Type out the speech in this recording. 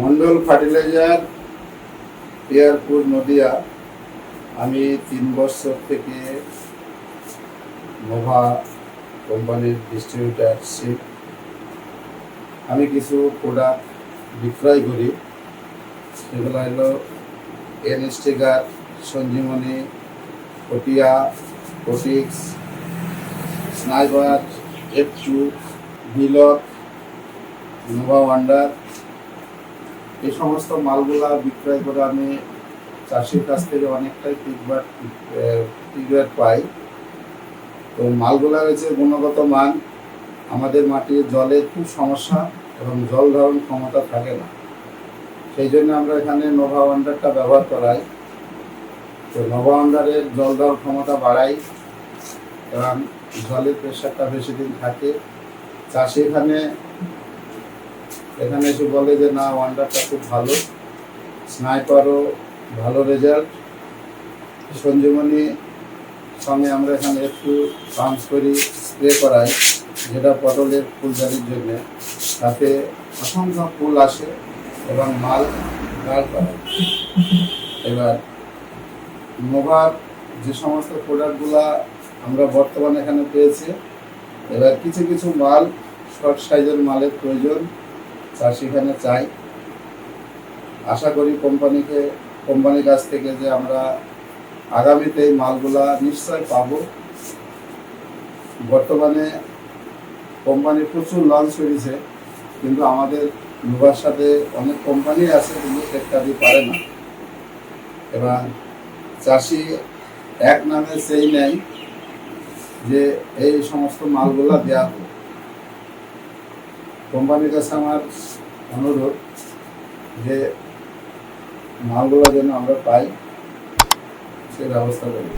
Mondal fertiliser, Piyarpur, Nadia. আমি 3 বছর থেকে নোভা কোম্পানির ডিস্ট্রিবিউটারশিপ। আমি কিছু প্রোডাক্ট বিক্রয় করি। সেগুলো হলো এনস্টিগার, সঞ্জীবনী, পটিয়া, পটিক্স, স্নাইপার, F2, বিলক, নোভা ওয়ান্ডার। এই সমস্ত মালগুলা বিক্রয় করে আমি চাষির কাছ থেকে অনেকটাই ফিডব্যাক পাই। তো মালগুলা হচ্ছে গুণগত মান। আমাদের মাটির জলের খুব সমস্যা এবং জল ধারণ ক্ষমতা থাকে না, সেই জন্য আমরা এখানে নোভা ওয়ান্ডারটা ব্যবহার করাই। তো নোভা ওয়ান্ডারের জল ধারণ ক্ষমতা বাড়াই এবং জলের প্রেশারটা বেশি দিন থাকে। চাষি এখানে এসে বলে যে না, ওয়ান্ডারটা খুব ভালো। স্নাইপারও ভালো রেজাল্ট। সঞ্জীবনী সঙ্গে আমরা এখানে একটু পাম্প করি, স্প্রে করাই, যেটা পটলের ফুলজারির জন্য। তাতে অসংখ্য ফুল আসে এবং মাল গাঢ় করে। এবার নোভার যে সমস্ত প্রোডাক্টগুলা আমরা বর্তমানে এখানে পেয়েছি, এবার কিছু কিছু মাল শর্ট সাইজের মালের প্রয়োজন চাষি এখানে চাই। আশা করি কোম্পানির কাছ থেকে যে আমরা আগামীতে এই মালগুলা নিশ্চয় পাবো। বর্তমানে কোম্পানি প্রচুর লঞ্চ করেছে, কিন্তু আমাদের নোভার সাথে অনেক কোম্পানি আছে কিন্তু টেক্কারি পারে না। এবার চাষি এক নামে সেই নেই যে এই সমস্ত মালগুলা দেওয়া হোক। কোম্পানির কাছে আমার অনুরোধ যে মালগুলো যেন আমরা পাই, সে ব্যবস্থা করি।